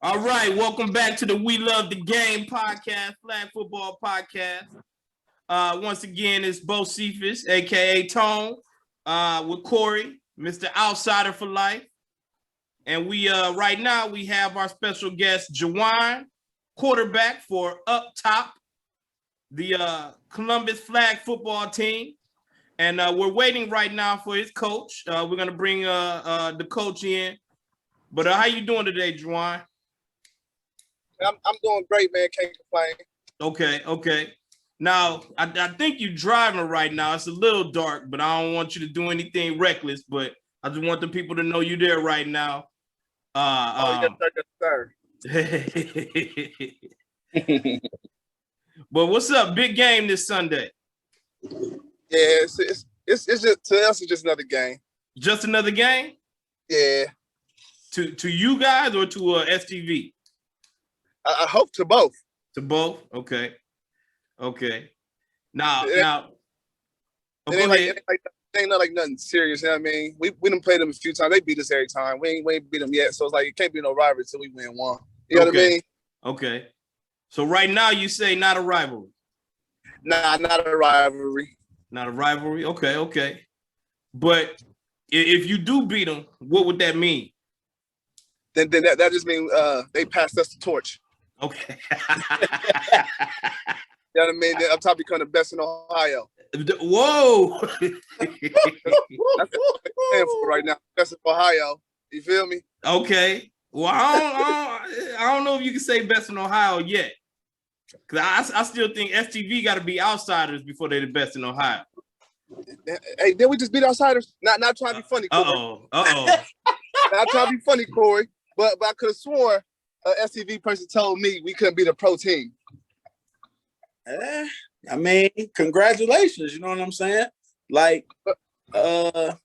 All right, welcome back to the We Love the Game podcast, flag football podcast. Once again, it's Bo Cephas, aka Tone, with Corey, Mr. Outsider for Life. And we right now we have our special guest, Jejuan, quarterback for Uptop, the Columbus flag football team. And we're waiting right now for his coach. We're gonna bring the coach in. But how you doing today, Jejuan? I'm doing great, man. Can't complain. Okay. Now, I think you're driving right now. It's a little dark, but I don't want you to do anything reckless. But I just want the people to know you're there right now. Yes, sir. But what's up? Big game this Sunday. Yeah, it's just to us. It's just another game. Just another game? Yeah. To you guys or to STV? I hope to both. To both? Okay. Now, it ain't not like nothing serious. You know what I mean? We done played them a few times. They beat us every time. We ain't beat them yet. So it's like it can't be no rivalry until we win one. You know what I mean? Okay. So right now you say not a rivalry. Nah, not a rivalry. Not a rivalry. Okay. But if you do beat them, what would that mean? Then that just means they passed us the torch. Okay. You know what I mean? Then Uptop become the best in Ohio. Whoa. That's what I'm saying for right now. Best in Ohio. You feel me? Okay. Well, I don't know if you can say best in Ohio yet. Because I still think STV got to be outsiders before they're the best in Ohio. Hey, then we just beat outsiders? Not trying to be funny, Corey. Not trying to be funny, Corey. But I could have sworn an STV person told me we couldn't beat a pro team. I mean, congratulations. You know what I'm saying? Like, I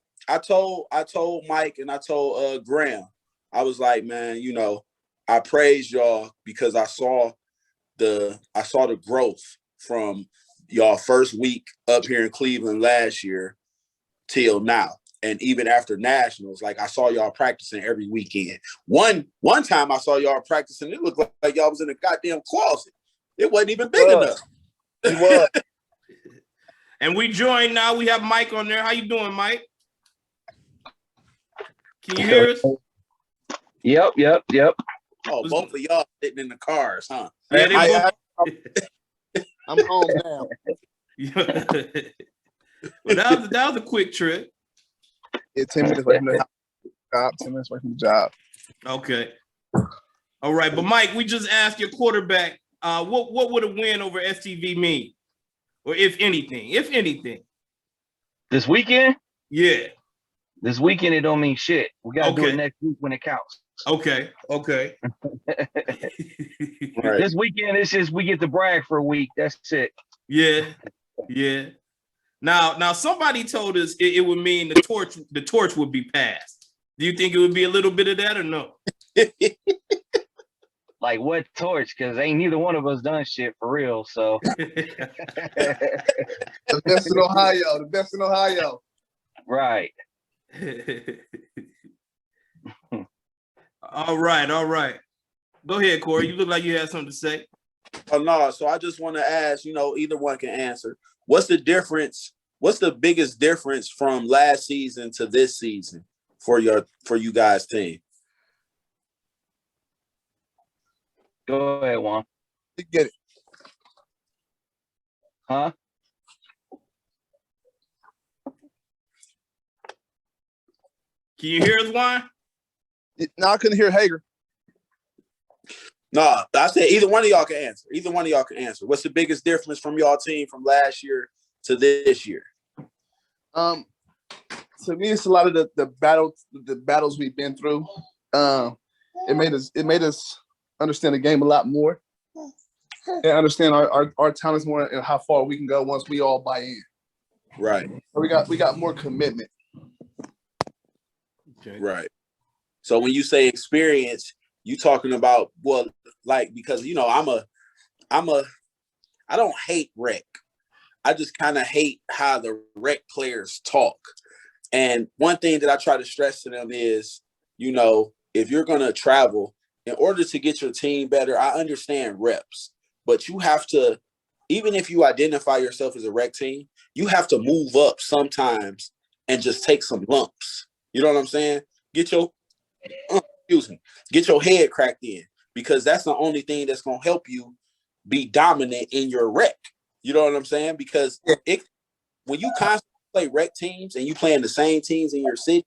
told Mike and I told Graham, I was like, man, you know, I praise y'all because I saw the growth from y'all first week up here in Cleveland last year till now. And even after nationals, like I saw y'all practicing every weekend. One time I saw y'all practicing, it looked like y'all was in a goddamn closet. It wasn't even big enough. It was. And we join now. We have Mike on there. How you doing, Mike? Can you hear us? Yep. Oh, both of y'all sitting in the cars, huh? Yeah, I'm home now. Well, that was a quick trip. Yeah, 10 minutes away from the job. 10 minutes away from the job. Okay. All right, but Mike, we just asked your quarterback, what would a win over STV mean? Or if anything? This weekend? Yeah. This weekend it don't mean shit. We gotta do it next week when it counts. Okay. Right. This weekend it's just we get to brag for a week. That's it. Yeah. Now somebody told us it would mean the torch would be passed. Do you think it would be a little bit of that or no? Like what torch? Because ain't neither one of us done shit for real. So the best in Ohio. Right. All right. Go ahead, Corey. You look like you had something to say. Oh no, so I just want to ask, you know, either one can answer. What's the difference? What's the biggest difference from last season to this season for you guys' team? Go ahead, Juan. You get it. Huh? Can you hear us, Juan? No, I couldn't hear Hager. No, I said either one of y'all can answer. What's the biggest difference from y'all team from last year to this year? To me, it's a lot of the battles we've been through. It made us understand the game a lot more and understand our talents more and how far we can go once we all buy in. Right. We got more commitment. Okay. Right. So when you say experience, you talking about, well, like, because, you know, I don't hate rec. I just kind of hate how the rec players talk. And one thing that I try to stress to them is, you know, if you're going to travel in order to get your team better, I understand reps, but you have to, even if you identify yourself as a rec team, you have to move up sometimes and just take some lumps. You know what I'm saying? Get your get your head cracked in, because that's the only thing that's gonna help you be dominant in your rec. You know what I'm saying? Because when you constantly play rec teams and you playing the same teams in your city,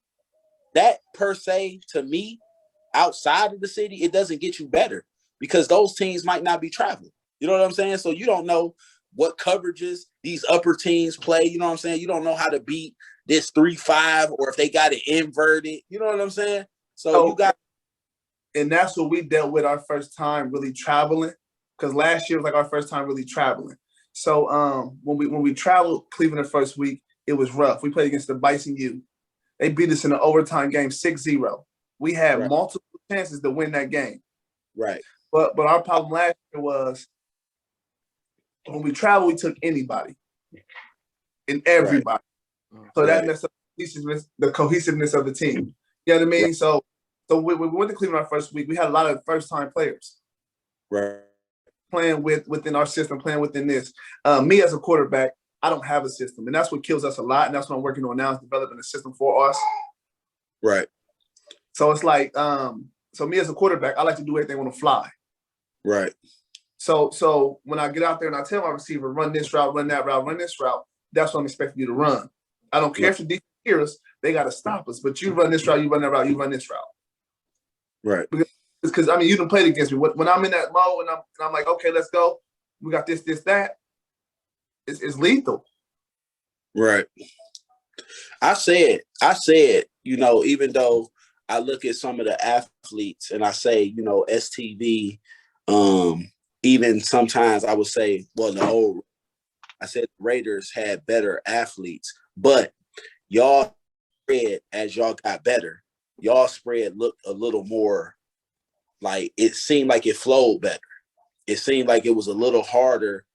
that per se, to me, outside of the city, it doesn't get you better, because those teams might not be traveling. You know what I'm saying? So you don't know what coverages these upper teams play. You know what I'm saying? You don't know how to beat this 3-5, or if they got it inverted. You know what I'm saying? So you got. And that's what we dealt with our first time really traveling, because last year was like our first time really traveling. So when we traveled Cleveland the first week, it was rough. We played against the Bison U. They beat us in an overtime game 6-0. We had multiple chances to win that game. Right. But our problem last year was when we traveled, we took anybody and everybody. Right. So that messed up the cohesiveness of the team. You know what I mean? Right. So we went to Cleveland our first week. We had a lot of first-time players. Right. Playing within our system, playing within this. Me as a quarterback, I don't have a system. And that's what kills us a lot. And that's what I'm working on now, is developing a system for us. Right. So it's like, so me as a quarterback, I like to do everything on the fly. Right. So when I get out there and I tell my receiver, run this route, run that route, run this route, that's what I'm expecting you to run. I don't care if the defense hears us, they got to stop us. But you run this route, you run that route, you run this route. Right. Because I mean, you done played against me. When I'm in that mode and I'm like, okay, let's go. We got this, that. It's lethal. Right. I said, you know, even though I look at some of the athletes and I say, you know, STV, even sometimes I would say, well, I said Raiders had better athletes, but y'all spread, as y'all got better, y'all spread looked a little more like, it seemed like it flowed better. It seemed like it was a little harder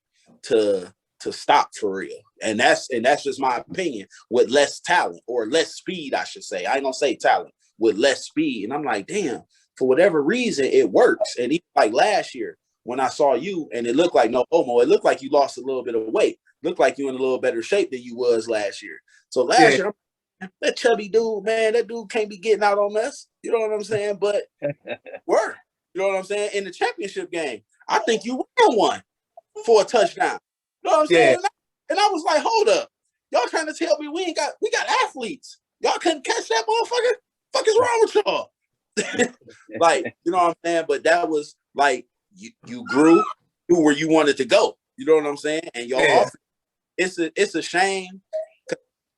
to stop for real. And that's just my opinion, with less talent, or less speed, I should say. I ain't gonna say talent, with less speed. And I'm like, damn, for whatever reason, it works. And even like last year when I saw you, and it looked like no homo, it looked like you lost a little bit of weight. Looked like you in a little better shape than you was last year. So last year, that chubby dude, man, that dude can't be getting out on us. You know what I'm saying? But work. You know what I'm saying? In the championship game, I think you won one for a touchdown. You know what I'm saying? And I was like, hold up. Y'all trying to tell me we got athletes. Y'all couldn't catch that motherfucker? Fuck is wrong with y'all? Like, you know what I'm saying? But that was like, you grew to where you wanted to go. You know what I'm saying? And y'all, it's a shame.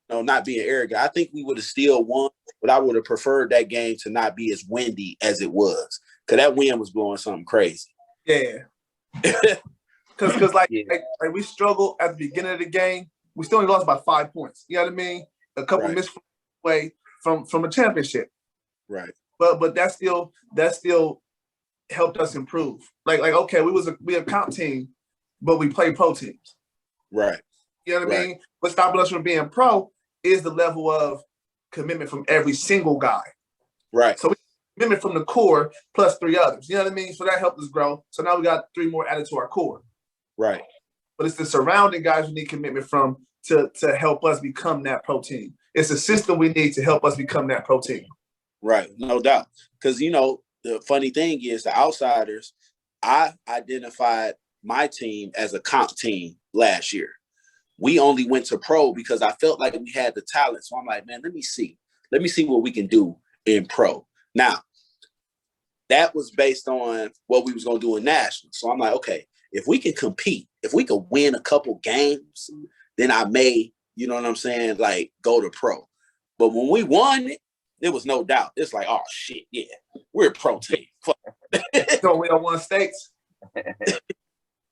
No, not being arrogant. I think we would have still won, but I would have preferred that game to not be as windy as it was, because that wind was blowing something crazy. Yeah. Because like we struggled at the beginning of the game. We still only lost by 5 points. You know what I mean? A couple missed away from a championship. Right. But that still helped us improve. Like okay, we a comp team, but we play pro teams. Right. You know what I mean? What's stopping us from being pro is the level of commitment from every single guy. Right. So we commitment from the core plus 3 others. You know what I mean? So that helped us grow. So now we got 3 more added to our core. Right. But it's the surrounding guys we need commitment from to help us become that pro team. It's a system we need to help us become that pro team. Right. No doubt. Because, you know, the funny thing is, the outsiders, I identified my team as a comp team last year. We only went to pro because I felt like we had the talent. So I'm like, man, let me see what we can do in pro. Now, that was based on what we was going to do in national. So I'm like, okay, if we can compete, if we can win a couple games, then I may, you know what I'm saying, like go to pro. But when we won it, there was no doubt. It's like, oh shit, yeah, we're a pro team. So we don't won states.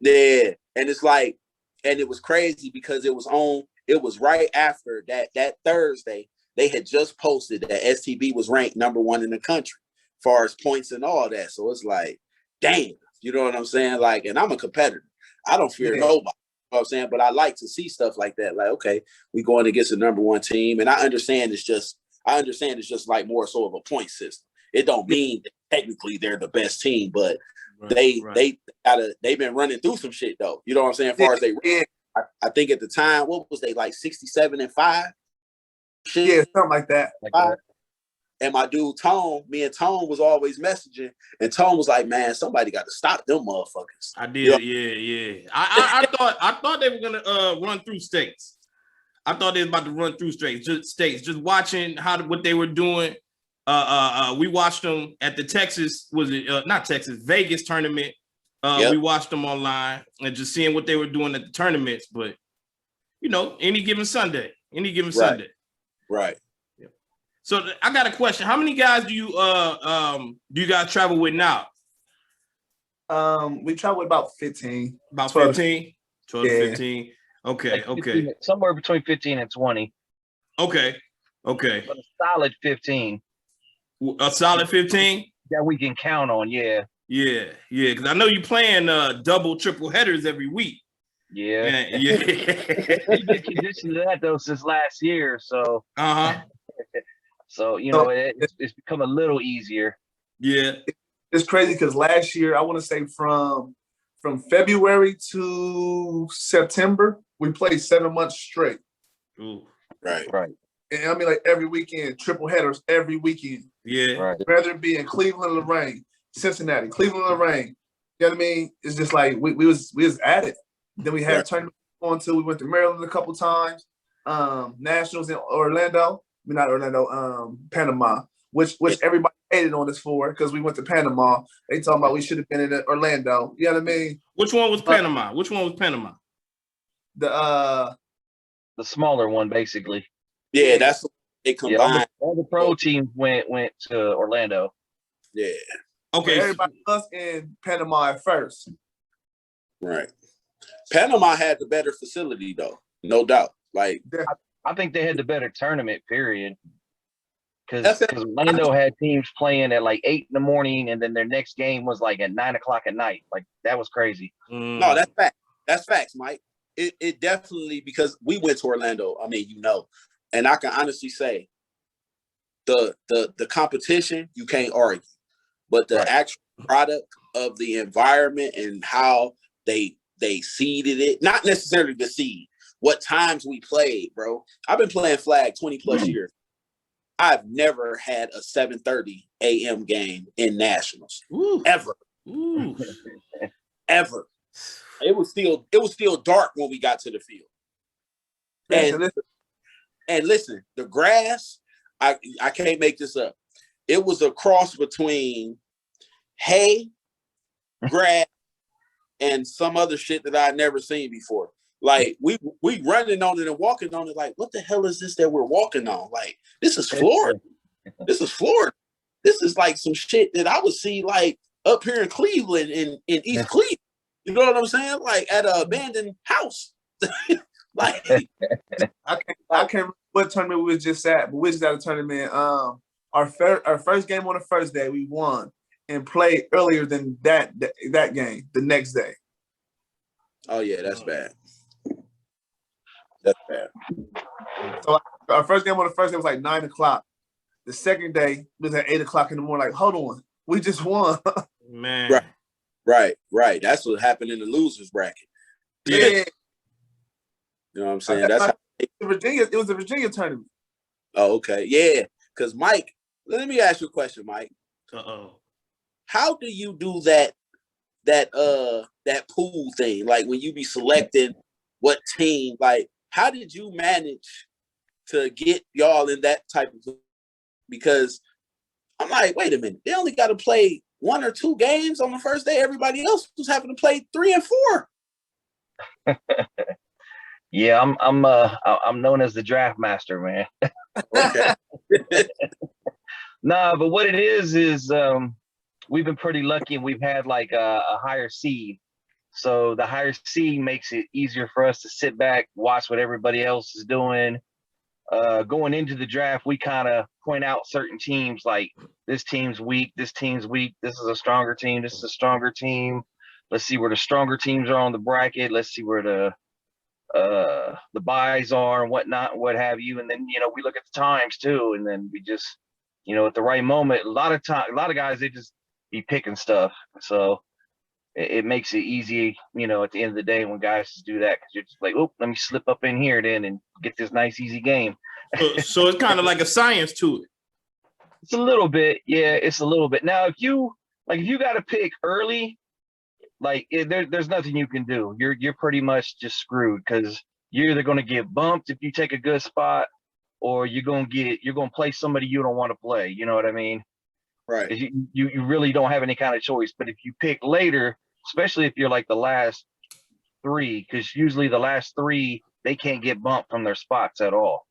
Yeah, and it's like, and it was crazy because it was right after that Thursday, they had just posted that STB was ranked #1 in the country as far as points and all that. So it's like, damn, you know what I'm saying? Like, and I'm a competitor. I don't fear nobody. You know what I'm saying? But I like to see stuff like that. Like, okay, we going against the #1 team. And I understand it's just like more so of a point system. It don't mean that technically they're the best team, but Right. they've been running through some shit though. You know what I'm saying? As far as they, I think at the time, what was they like 67-5? Shit, Yeah, something like that. Like that. and my dude Tone, me and Tone was always messaging, and Tone was like, "Man, somebody got to stop them motherfuckers." I did, You know? yeah. I thought they were gonna run through states. I thought they were about to run through states. Just watching what they were doing. We watched them at the Texas, not Texas, Vegas tournament. Yep. We watched them online and just seeing what they were doing at the tournaments. But any given Sunday. Right. So I got a question. How many guys do you guys travel with now? We travel with about 15. About 15? 12 to Yeah. 15. Okay, Like 15, okay. somewhere between 15 and 20. Okay. But a solid 15 A solid 15? that we can count on, yeah. Yeah. Because I know you playing double, triple headers every week. Yeah. Yeah. We've been conditioned to that though since last year, so so it's become a little easier. Yeah. It's crazy because last year, I want to say from February to September, we played 7 months straight. Ooh. Right. And I mean, like every weekend, triple headers every weekend. Yeah. Right. Whether it be in Cleveland, Lorraine, Cincinnati, Cleveland, Lorraine. You know what I mean? It's just like we was at it. Then we had tournaments on until we went to Maryland a couple times. Nationals in Orlando. I mean, not Orlando, Panama, which everybody hated on us for because we went to Panama. They talking about we should have been in Orlando. You know what I mean? Which one was Panama? The smaller one, basically. Yeah, that's they combined. All the pro teams went to Orlando. Yeah. Okay. Everybody was in Panama at first. Right. Panama had the better facility though, no doubt. Like I think they had the better tournament, period. Because Orlando had teams playing at like 8 a.m, and then their next game was like at 9 o'clock at night. Like that was crazy. No, that's fact. That's facts, Mike. It definitely, because we went to Orlando. I mean, and I can honestly say the competition you can't argue, but the actual product of the environment and how they seeded it, not necessarily the seed, what times we played, bro. I've been playing flag 20 plus years. I've never had a 7:30 a.m. game in nationals. Ooh. Ever. Ooh. Ever. It was still dark when we got to the field. And listen, the grass, I can't make this up. It was a cross between hay, grass, and some other shit that I'd never seen before. Like we running on it and walking on it. Like, what the hell is this that we're walking on? Like, this is Florida. This is Florida. This is like some shit that I would see like up here in Cleveland, in East Cleveland. You know what I'm saying? Like at an abandoned house. Like I can't remember what tournament we was just at, but we just at a tournament. Our first game on the first day we won and played earlier than that game the next day. Oh yeah, that's bad. That's bad. So our first game on the first day was like 9 o'clock. The second day was at 8 o'clock in the morning. Like, hold on, we just won. Man. Right. That's what happened in the losers bracket. Yeah. You know what I'm saying? That's how it was a Virginia tournament. Oh, okay. Yeah. Because Mike, let me ask you a question, Mike. How do you do that pool thing? Like when you be selecting what team, like how did you manage to get y'all in that type of, because I'm like, wait a minute, they only got to play 1 or 2 games on the first day. Everybody else was having to play 3 and 4. Yeah, I'm known as the draft master, man. Okay. Nah, but what it is we've been pretty lucky and we've had like a higher seed. So the higher seed makes it easier for us to sit back, watch what everybody else is doing. Going into the draft, we kind of point out certain teams like this team's weak, this is a stronger team, this is a stronger team. Let's see where the stronger teams are on the bracket. Let's see where the buys are and whatnot, what have you. And then, we look at the times too. And then we just at the right moment, a lot of guys, they just be picking stuff. So it makes it easy, at the end of the day when guys just do that, because you're just like, oh, let me slip up in here then and get this nice, easy game. So it's kind of like a science to it. It's a little bit. Yeah, it's a little bit. Now, if you got to pick early, there's nothing you can do. You're pretty much just screwed, because you're either going to get bumped if you take a good spot, or you're going to play somebody you don't want to play. You know what I mean? Right. You really don't have any kind of choice. But if you pick later, especially if you're like the last three, because usually the last three, they can't get bumped from their spots at all.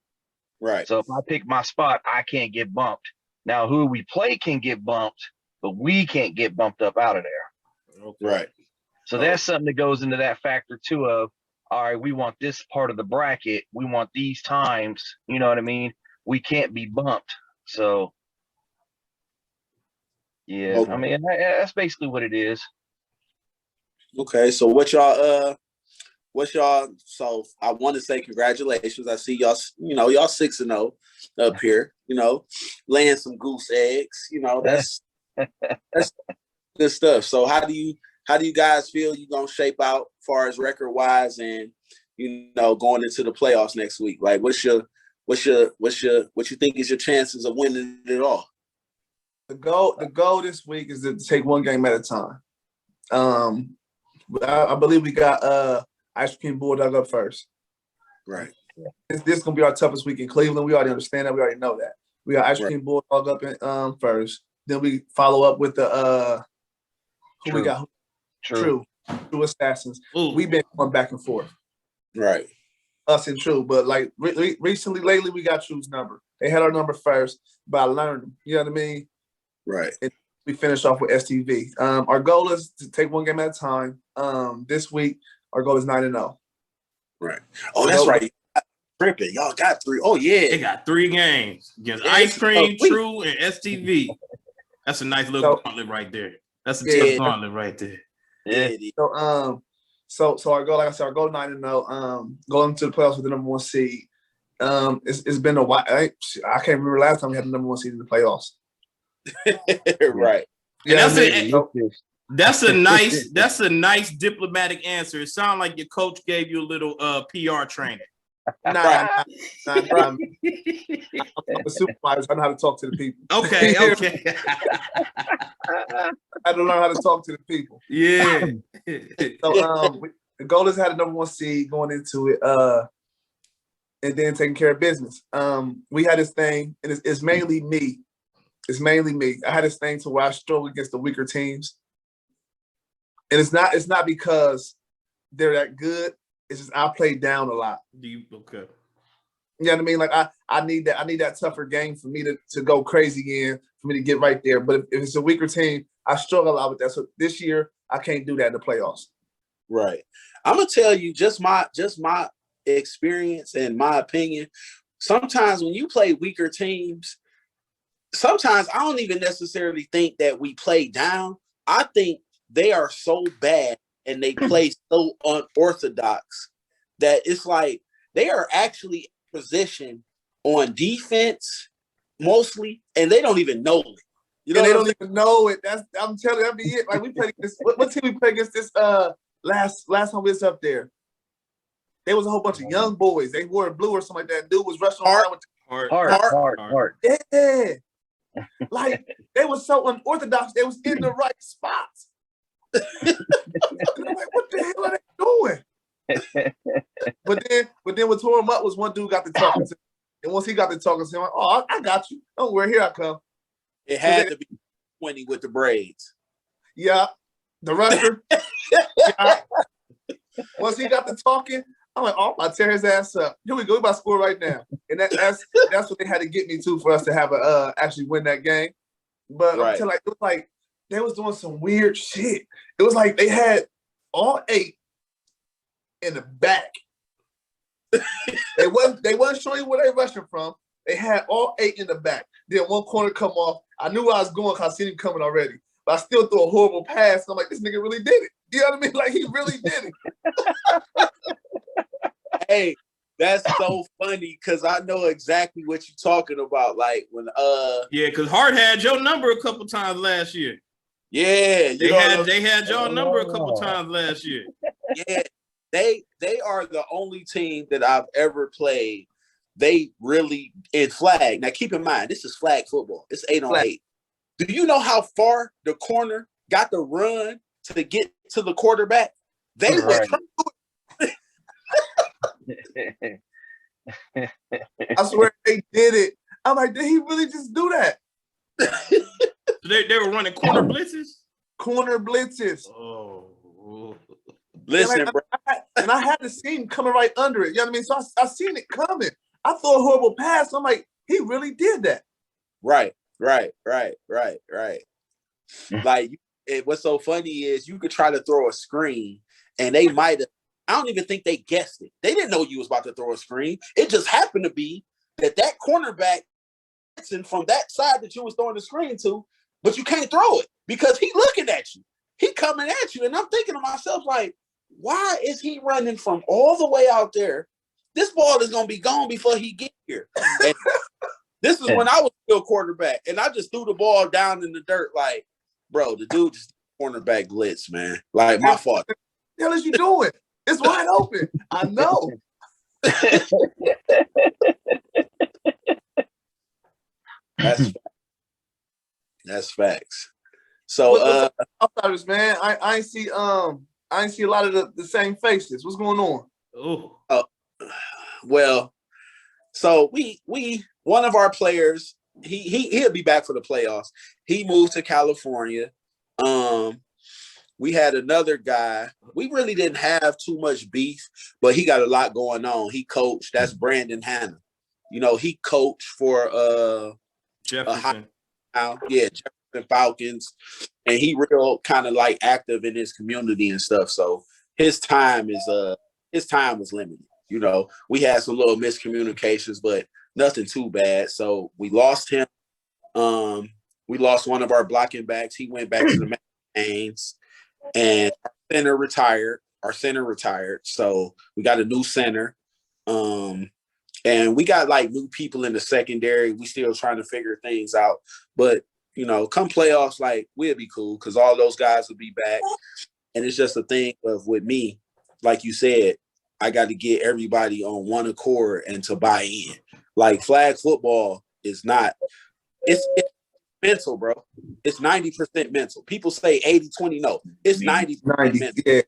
Right. So if I pick my spot, I can't get bumped. Now, who we play can get bumped, but we can't get bumped up out of there. Okay. Right. So that's something that goes into that factor too of, all right, we want this part of the bracket. We want these times. You know what I mean? We can't be bumped. So, yeah, Okay. I mean, that's basically what it is. Okay, so so I want to say congratulations. I see y'all, y'all 6-0 up here, laying some goose eggs, that's good stuff. So how do you guys feel you're gonna shape out as far as record wise and going into the playoffs next week? Like what you think is your chances of winning it all? The goal this week is to take one game at a time. I believe we got Ice Cream Bulldog up first. Right. This is gonna be our toughest week in Cleveland. We already understand that. We already know that. We got Ice Cream Bulldog up in first. Then we follow up with the who we got? True Assassins. Ooh. We've been going back and forth. Right. Us and True, but like lately, we got True's number. They had our number first, but I learned them. You know what I mean? Right. And we finished off with STV. Our goal is to take one game at a time. This week, our goal is 9-0. Right. Oh, that's right. Tripping. Y'all got 3. Oh, yeah. They got 3 games against Ice Cream, True, and STV. That's a nice little gauntlet right there. That's a tough gauntlet right there. Yeah. So our goal, like I said, our goal 9-0. Going into the playoffs with the number 1 seed. It's been a while. I can't remember last time we had the number 1 seed in the playoffs. Right. And that's a nice diplomatic answer. It sounds like your coach gave you a little PR training. Nah. I'm a supervisor. I know how to talk to the people. Okay. I had to learn how to talk to the people. Yeah. So the goal is to have the number 1 seed going into it, and then taking care of business. We had this thing, and it's mainly me. I had this thing to where I struggle against the weaker teams, and it's not because they're that good. It's just I play down a lot. Okay. You know what I mean? Like I need that tougher game for me to go crazy in, for me to get right there. But if it's a weaker team, I struggle a lot with that. So this year I can't do that in the playoffs. Right. I'm gonna tell you just my experience and my opinion. Sometimes when you play weaker teams, sometimes I don't even necessarily think that we play down. I think they are so bad and they play so unorthodox that it's like they are actually in position on defense mostly, and they don't even know it. They don't even know it. I'm telling you, that'd be it. Like we played this. What team we played against this last time we was up there? There was a whole bunch of young boys. They wore blue or something like that. Dude was rushing around with Hard. Yeah. Like they were so unorthodox. They was in the right spots. And I'm like, what the hell are they doing? But then what tore him up was one dude got to talking to him. And once he got to talking to him, like, oh, I got you. Don't worry, here I come. It had to be 20 with the braids. Yeah. The rusher. Yeah. Once he got to talking, I'm like, oh, I'll tear his ass up. Here we go. We about to score right now. And that's what they had to get me to for us to have actually win that game. But I'm telling you, like, it was like they was doing some weird shit. It was like they had all 8 in the back. They wasn't showing you where they rushing from. They had all 8 in the back. Then one corner come off. I knew where I was going because I seen him coming already. But I still threw a horrible pass. I'm like, this nigga really did it. You know what I mean? Like, he really did it. Hey, That's so funny because I know exactly what you're talking about. Like when Yeah, because Hart had your number a couple times last year. yeah, They had your number a couple times last year. Yeah, they are the only team that I've ever played. They really in flag. Now keep in mind, this is flag football. It's 8-on-8. Do you know how far the corner got to run to get to the quarterback? They were I swear they did it. I'm like, did he really just do that? They were running corner blitzes? Corner blitzes. Oh. Listen, bro. And I had to see him coming right under it. You know what I mean? So I seen it coming. I threw a horrible pass. I'm like, he really did that. Right. Like, what's so funny is you could try to throw a screen and they might have, I don't even think they guessed it. They didn't know you was about to throw a screen. It just happened to be that cornerback from that side that you was throwing the screen to, but you can't throw it because he looking at you. He coming at you. And I'm thinking to myself, like, why is he running from all the way out there? This ball is going to be gone before he get here. And this is when I was still quarterback. And I just threw the ball down in the dirt like, bro, the dude just cornerback blitz, man. Like, my fault. What the hell is you doing? It's wide open. I know. That's facts. So outsiders, man. I ain't see a lot of the same faces. What's going on? Well, so we one of our players, he'll be back for the playoffs. He moved to California. We had another guy. We really didn't have too much beef, but he got a lot going on. He coached. That's Brandon Hanna. You know, he coached for Jefferson. Jefferson Falcons, and he real kind of like active in his community and stuff. So his time was limited. You know, we had some little miscommunications, but nothing too bad. So we lost him. We lost one of our blocking backs. He went back to the Canes, and our center retired. So we got a new center. And we got like new people in the secondary. We still trying to figure things out. But, you know, come playoffs, like, we'll be cool because all those guys will be back. And it's just a thing of, with me, like you said, I got to get everybody on one accord and to buy in. Like, flag football is not – it's mental, bro. It's 90% mental. People say 80-20. No, it's 90% mental. Yeah.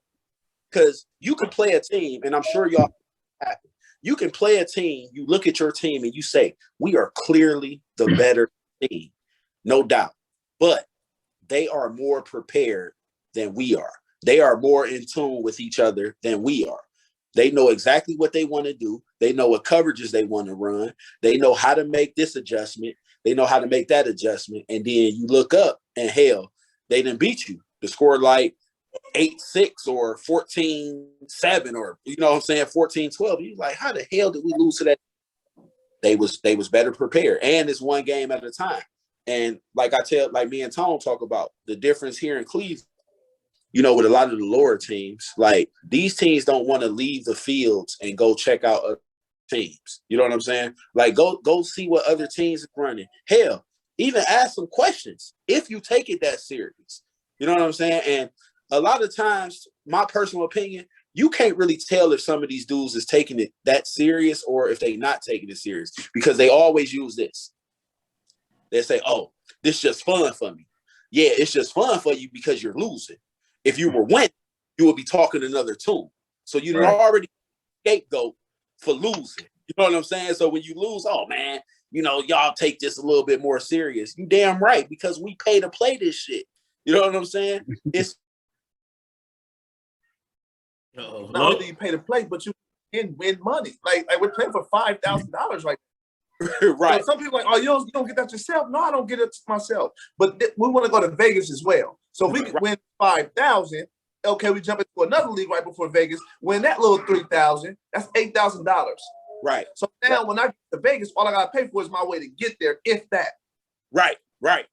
Because you can play a team, and I'm sure y'all happen. You can play a team, you look at your team and you say, we are clearly the better team, no doubt. But they are more prepared than we are. They are more in tune with each other than we are. They know exactly what they want to do. They know what coverages they want to run. They know how to make this adjustment. They know how to make that adjustment. And then you look up and hell, they didn't beat you. The score like 8-6 or 14-7 or, you know what I'm saying, 14-12. You're like, how the hell did we lose to that? They was better prepared. And it's one game at a time. And like me and Tone talk about the difference here in Cleveland, you know, with a lot of the lower teams, like these teams don't want to leave the fields and go check out other teams. You know what I'm saying? Like go see what other teams are running. Hell, even ask some questions if you take it that serious. You know what I'm saying? And a lot of times, my personal opinion, you can't really tell if some of these dudes is taking it that serious or if they not taking it serious because they always use this. They say, oh, this is just fun for me. Yeah, it's just fun for you because you're losing. If you were winning, you would be talking another tune. So you're already scapegoat for losing. You know what I'm saying? So when you lose, oh, man, you know, y'all take this a little bit more serious. You damn right, because we pay to play this shit. You know what I'm saying? It's not only do you pay to play, but you can win money. Like we're playing for $5,000 right now. right. So some people are like, oh, you don't get that yourself? No, I don't get it myself. But we want to go to Vegas as well. So if we can win 5,000, okay, we jump into another league right before Vegas, win that little 3,000, that's $8,000. Right. So now when I get to Vegas, all I gotta pay for is my way to get there, if that. Right.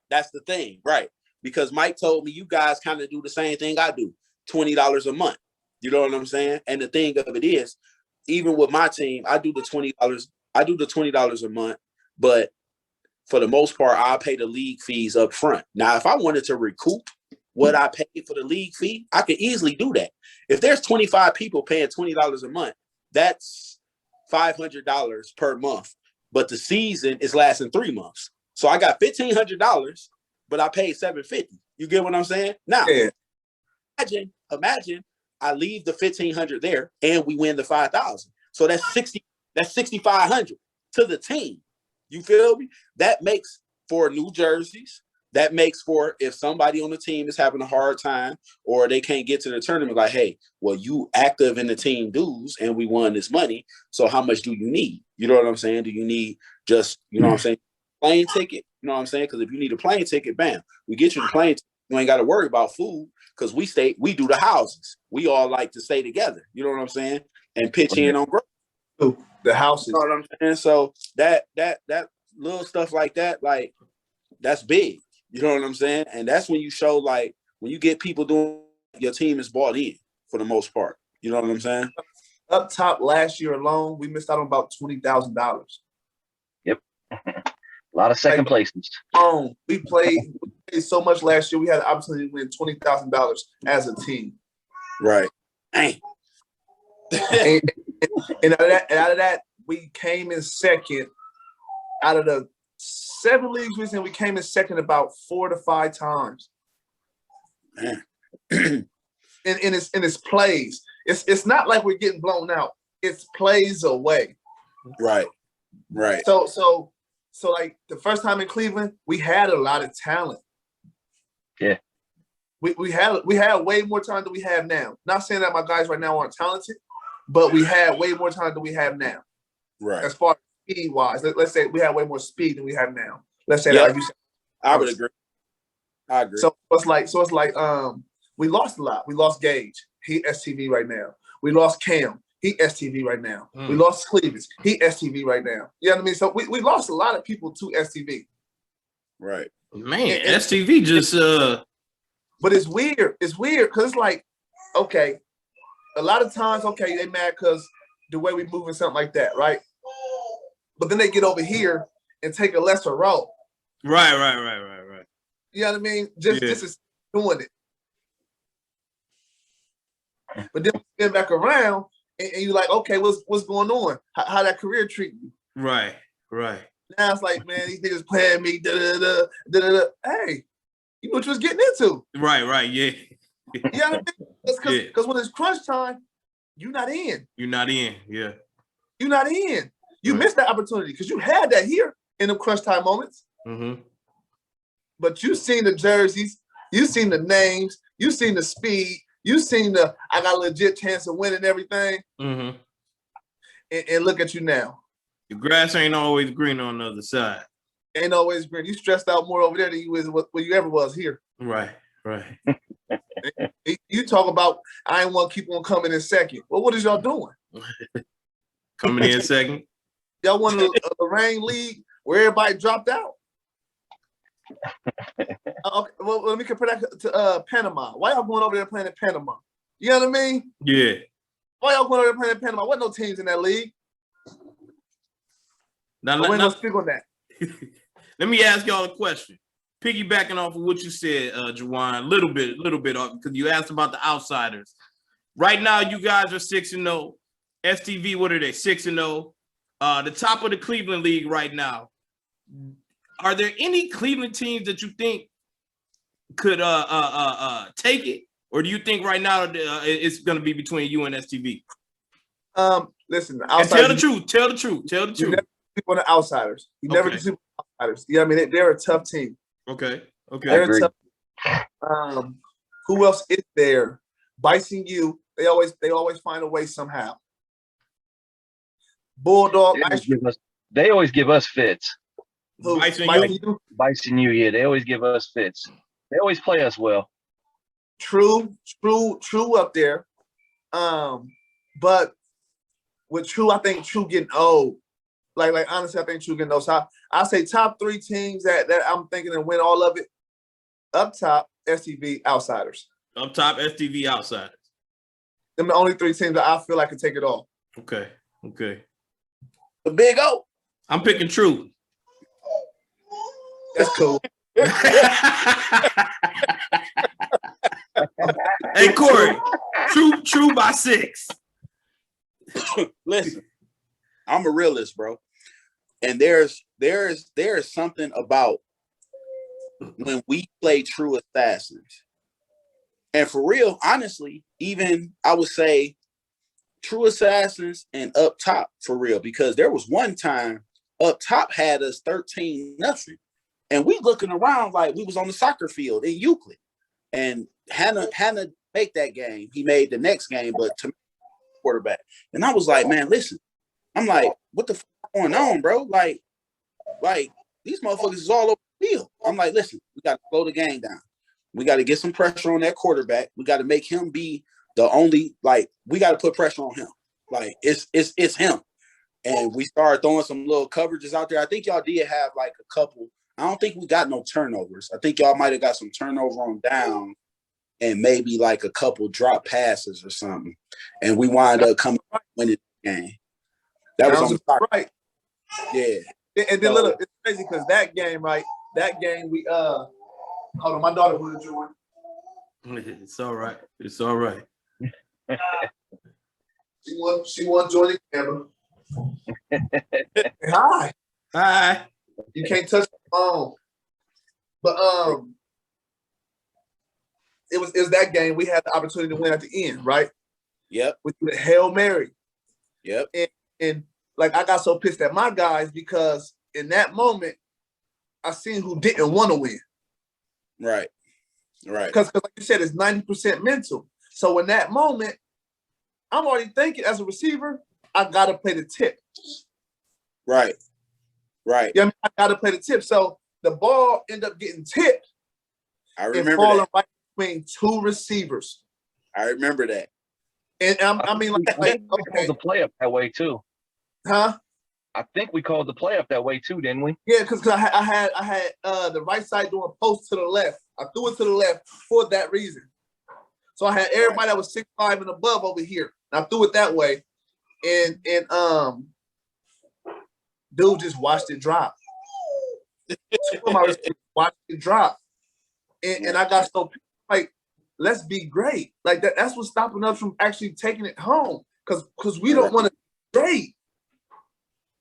That's the thing, right? Because Mike told me you guys kind of do the same thing I do, $20 a month. You know what I'm saying? And the thing of it is, even with my team, I do the $20. I do the $20 a month, but for the most part, I'll pay the league fees up front. Now, if I wanted to recoup what I paid for the league fee, I could easily do that. If there's 25 people paying $20 a month, that's $500 per month. But the season is lasting 3 months. So I got $1,500, but I paid $750. You get what I'm saying? Now, imagine I leave the $1,500 there and we win the $5,000. So that's $6,500 to the team. You feel me? That makes for new jerseys. That makes for if somebody on the team is having a hard time or they can't get to the tournament, like, hey, well, you active in the team dues and we won this money. So how much do you need? You know what I'm saying? Do you need just, you know what I'm saying, plane ticket? You know what I'm saying? Because if you need a plane ticket, bam, we get you the plane ticket. You ain't got to worry about food because we do the houses. We all like to stay together. You know what I'm saying? And pitch in on growth. The houses. You know what I'm saying? So that little stuff like that, like, that's big. You know what I'm saying? And that's when you show, like, when you get people doing, your team is bought in for the most part. You know what I'm saying? Up top last year alone, we missed out on about $20,000. Yep. A lot of second places. We played so much last year. We had the opportunity to win $20,000 as a team. Right. Dang. and out of that, we came in second. Out of the 7 leagues we was in, we came in second about 4 to 5 times. Man. in its plays. It's not like we're getting blown out. It's plays away. Right. So like the first time in Cleveland, we had a lot of talent. Yeah. We had way more time than we have now. Not saying that my guys right now aren't talented, but we had way more time than we have now. Right. As far as speed wise, let's say we have way more speed than we have now. Let's say that, that, like you said. I would agree. I agree. So it's like we lost a lot. We lost Gage. He STV right now. We lost Cam. He STV right now. We lost Cleveland. He STV right now. You know what I mean? So we lost a lot of people to STV. Right. Man, and STV just But it's weird. It's weird because it's like, okay, a lot of times, okay, they mad because the way we move and something like that, right? But then they get over here and take a lesser role. Right. You know what I mean? Just is doing it. But then we get back around and you're like, okay, what's going on? How that career treat you? Right. Now it's like, man, these niggas playing me. Hey, you know what you was getting into. Right. Yeah. You know what I mean? Because when it's crunch time, you're not in. You're not in. Yeah. You're not in. You missed that opportunity because you had that here in the crunch time moments. Mm-hmm. But you seen the jerseys, you seen the names, you seen the speed, you seen I got a legit chance of winning everything. Mm-hmm. And look at you now. The grass ain't always green on the other side. Ain't always green. You stressed out more over there than you ever was here. Right. You talk about I ain't want to keep on coming in second. Well, what is y'all doing? Coming in second. Y'all won a rain league where everybody dropped out. Okay, well, let me compare that to Panama. Why y'all going over there playing in Panama? You know what I mean? Yeah. Why y'all going over there playing in Panama? Wasn't no teams in that league. Now, we're gonna speak on that. Let me ask y'all a question. Piggybacking off of what you said, Jejuan, a little bit off because you asked about the outsiders. Right now, you guys are 6-0. STV, what are they? 6-0. The top of the Cleveland League right now. Are there any Cleveland teams that you think could take it, or do you think right now it's going to be between you and STV? Listen, and tell the truth. Tell the truth. You never sleep on the outsiders. You never sleep on the outsiders. Yeah, I mean they're a tough team. Okay. They're a tough. Who else is there? Bison U. They always find a way somehow. Bulldog. They always give us fits. Bison U, yeah. They always give us fits. They always play us well. True up there. But with True, I think True getting old. Like honestly, I think True getting old. So I say top 3 teams that I'm thinking and win all of it. Uptop, STV, Outsiders. Uptop, STV, Outsiders. Them the only 3 teams that I feel like can take it all. Okay. The Big O. I'm picking True. That's cool. Hey, Corey. True by 6. Listen, I'm a realist, bro. And there's something about when we play True Assassins. And for real, honestly, even I would say True Assassins and Uptop for real, because there was one time Uptop had us 13-0. And we looking around like we was on the soccer field in Euclid. And Hannah make that game. He made the next game, but to quarterback. And I was like, man, listen. I'm like, what the fuck going on, bro? Like these motherfuckers is all over the field. I'm like, listen, we got to slow the game down. We got to get some pressure on that quarterback. We got to make him be the only, like, we got to put pressure on him. Like, it's him. And we started throwing some little coverages out there. I think y'all did have like a couple. I don't think we got no turnovers. I think y'all might have got some turnover on down and maybe like a couple drop passes or something. And we wind up coming winning the game. That was on the soccer. Right. Yeah. And then look, it's crazy because that game, we hold on, my daughter will join. It's all right. She won't join the camera. Hi. You can't touch the phone. But it was that game we had the opportunity to win at the end, right? Yep. With the Hail Mary. Yep. And like I got so pissed at my guys because in that moment I seen who didn't want to win. Right. Because like you said, it's 90% mental. So in that moment, I'm already thinking as a receiver, I gotta play the tip. Right. Yeah, I gotta play the tip. So the ball ended up getting tipped. I remember and falling that. right between two receivers. I remember that. And I mean, like we called the play up that way too. Huh? I think we called the play up that way too, didn't we? Yeah, because I had the right side doing post to the left. I threw it to the left for that reason. So I had everybody that was 6'5" and above over here. And I threw it that way, and dude just watched it drop. Watched it drop, and I got so like, let's be great. Like that's what's stopping us from actually taking it home, because we don't want to be great.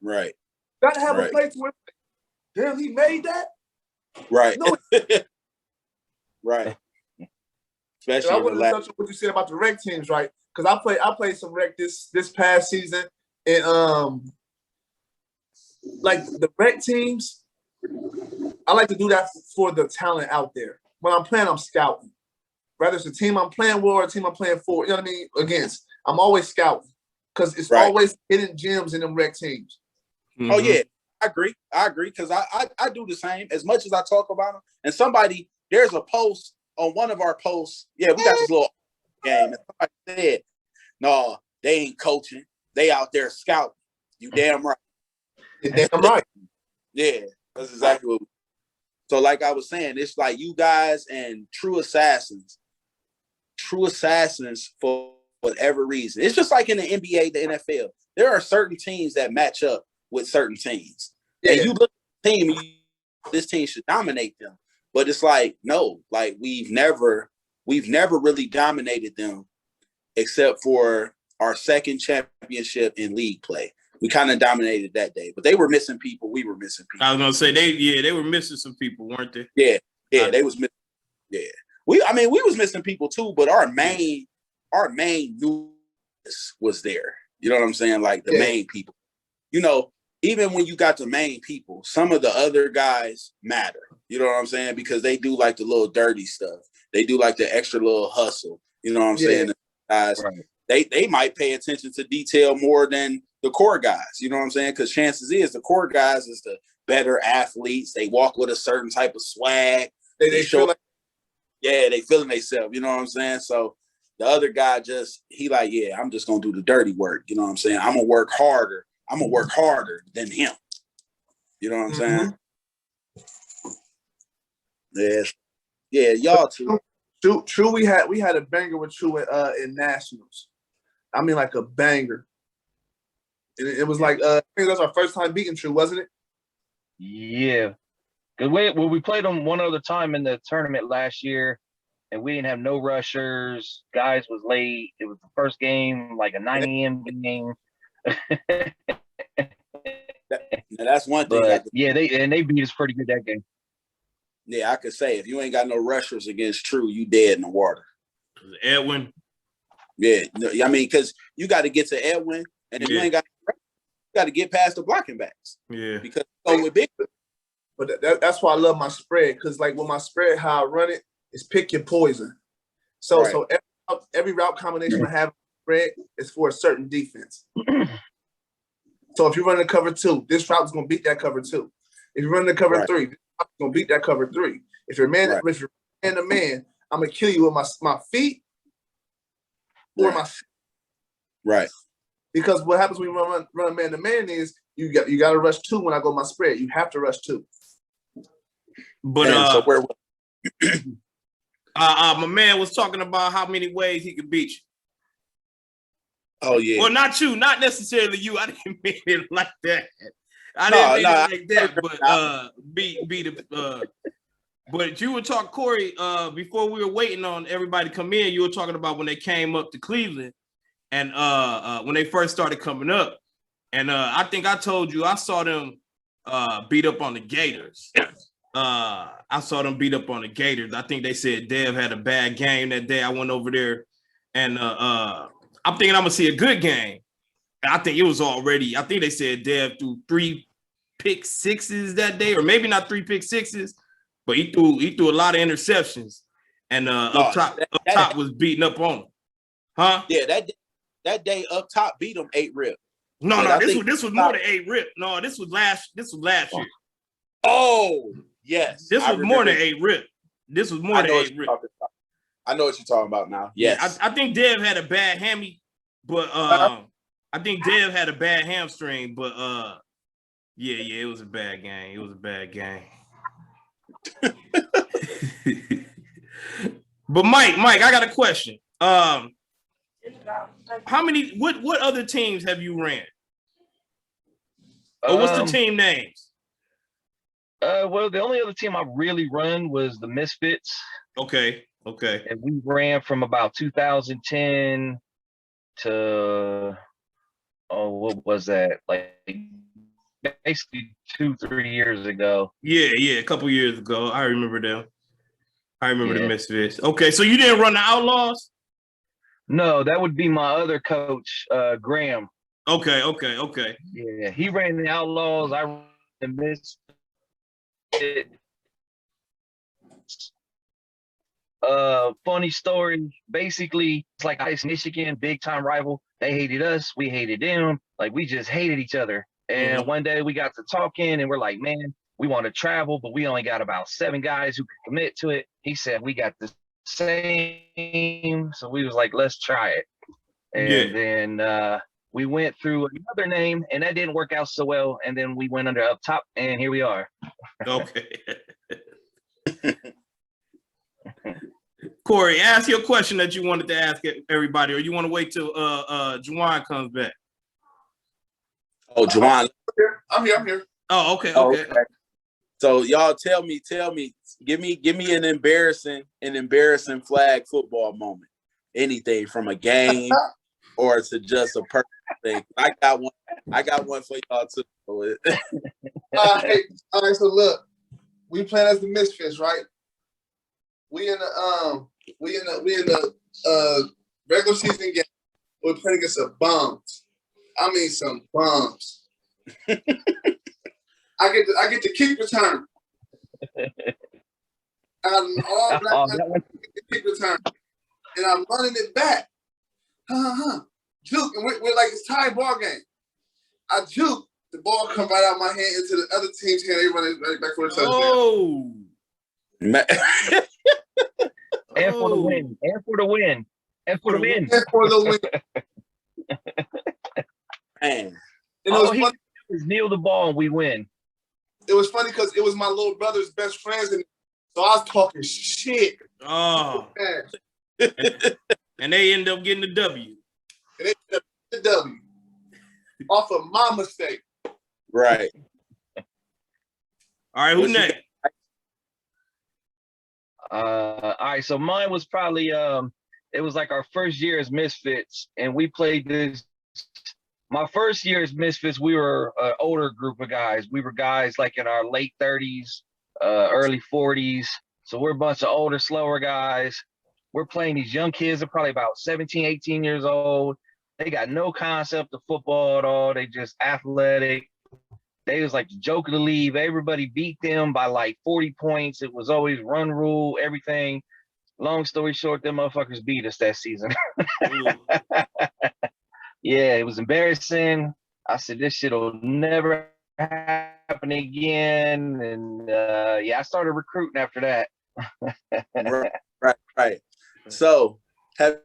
Right. Gotta have a play to where, damn, he made that. Right. No, right. I Especially want to touch on what you said about the rec teams, right? Because I played some rec this past season, and like the rec teams, I like to do that for the talent out there. When I'm playing, I'm scouting. Whether it's a team I'm playing with or a team I'm playing for, you know what I mean? Against, I'm always scouting because it's always hidden gems in them rec teams. Mm-hmm. Oh yeah, I agree because I do the same. As much as I talk about them, and there's a post on one of our posts. Yeah, we got this little game, and somebody said, "No, they ain't coaching. They out there scouting." You damn right. You're damn right. Yeah, that's exactly what. So, like I was saying, it's like you guys and true assassins for whatever reason. It's just like in the NBA, the NFL. There are certain teams that match up with certain teams. Yeah. And you look at the team, this team should dominate them. But it's like, no, like we've never really dominated them except for our second championship in league play. We kind of dominated that day, but they were missing people. We were missing people. I was gonna say they were missing some people, weren't they? Yeah, they was missing. Yeah, we was missing people too, but our main news was there. You know what I'm saying? Like the main people. You know, even when you got the main people, some of the other guys matter. You know what I'm saying? Because they do like the little dirty stuff. They do like the extra little hustle. You know what I'm saying? The guys, they might pay attention to detail more than the core guys. You know what I'm saying? Because chances is the core guys is the better athletes. They walk with a certain type of swag. They show like, they feeling themselves. You know what I'm saying? So the other guy he like, I'm just gonna do the dirty work. You know what I'm saying? I'm gonna work harder. I'm gonna work harder than him. You know what I'm saying? Yes. Yeah, y'all too. True, we had a banger with True in Nationals. I mean, like a banger. And it was like I think that was our first time beating True, wasn't it? Yeah. Cause we played them one other time in the tournament last year, and we didn't have no rushers. Guys was late. It was the first game, like a 9 a.m. game. That's one thing. But yeah, they beat us pretty good that game. Yeah, I could say if you ain't got no rushers against True, you dead in the water. Edwin. Yeah, I mean, because you got to get to Edwin, and if you ain't got, you got to get past the blocking backs. Yeah, because with big. But that's why I love my spread, because like with my spread, how I run it is pick your poison. So every route combination I have spread is for a certain defense. So if you're running a cover 2, this route is going to beat that cover 2. If you're running a cover 3, this route is going to beat that cover 3. If you're man to man, I'm gonna kill you with my feet or my right. Because what happens when you run a man to man is you got to rush 2 when I go my spread. You have to rush 2. But so where my man was talking about how many ways he could beat you. Oh yeah. Well, not you, not necessarily you. I didn't mean it like that. I didn't mean it like that. But but you were talking, Corey, before we were waiting on everybody to come in, you were talking about when they came up to Cleveland and when they first started coming up. And I think I told you I saw them beat up on the Gators. I saw them beat up on the Gators. I think they said Dev had a bad game that day. I went over there and I'm thinking I'm gonna see a good game. I think it was already, I think they said Dev threw 3 pick sixes that day, or maybe not 3 pick sixes, but he threw a lot of interceptions. And Uptop was beating up on him. Huh? Yeah, that day Uptop beat him 8 rip. No, this was more than 8 rip. No, this was last year. Oh, yes. This was more than 8 rip. This was more than 8 rip. I know what you're talking about now. Yes. I think Dev had a bad hammy, but I think Dev had a bad hamstring, but yeah, it was a bad game. It was a bad game. But Mike, I got a question. How many what other teams have you ran? Or what's the team names? Well, the only other team I really run was the Misfits. Okay. And we ran from about 2010 to what was that? Like basically 2-3 years ago. Yeah, a couple years ago. I remember them. I remember the Misfits. Okay, so you didn't run the Outlaws? No, that would be my other coach, Graham. Okay. Yeah, he ran the Outlaws. I ran the Misfits. Funny story. Basically, it's like Ice Michigan, big time rival. They hated us. We hated them. Like we just hated each other. And one day we got to talking and we're like, man, we want to travel, but we only got about 7 guys who could commit to it. He said, we got the same. So we was like, let's try it. And then we went through another name and that didn't work out so well. And then we went under Uptop and here we are. Okay. Corey, ask your question that you wanted to ask everybody, or you want to wait till Jejuan comes back? Oh, Jejuan. I'm here. Oh, okay. So y'all tell me, give me an embarrassing flag football moment. Anything from a game or to just a perfect thing. I got one for y'all too. All right, so look, we playing as the Misfits, right? We in the regular season game. We're playing against some bums. I mean some bums. I get the kick return. All black kick return. And I'm running it back. Juke, and we're like, it's tie ball game. I juke, the ball come right out of my hand into the other team's hand. They run it right back for the touchdown. Oh. And for the win. And for the win. Man. And it was kneel the ball and we win. It was funny because it was my little brother's best friends, and so I was talking shit. Oh. And they end up getting the W. And they ended up getting the W. off of my mistake. Right. All right, who next? All right, so mine was probably it was like our first year as Misfits, and we played this. My first year as Misfits, we were an older group of guys. We were guys like in our late 30s, early 40s. So we're a bunch of older, slower guys. We're playing these young kids. They're probably about 17, 18 years old. They got no concept of football at all. They just athletic. They was like the joke of the league. Everybody beat them by like 40 points. It was always run rule, everything. Long story short, them motherfuckers beat us that season. Yeah, it was embarrassing. I said, this shit will never happen again. And yeah, I started recruiting after that. Right. So, have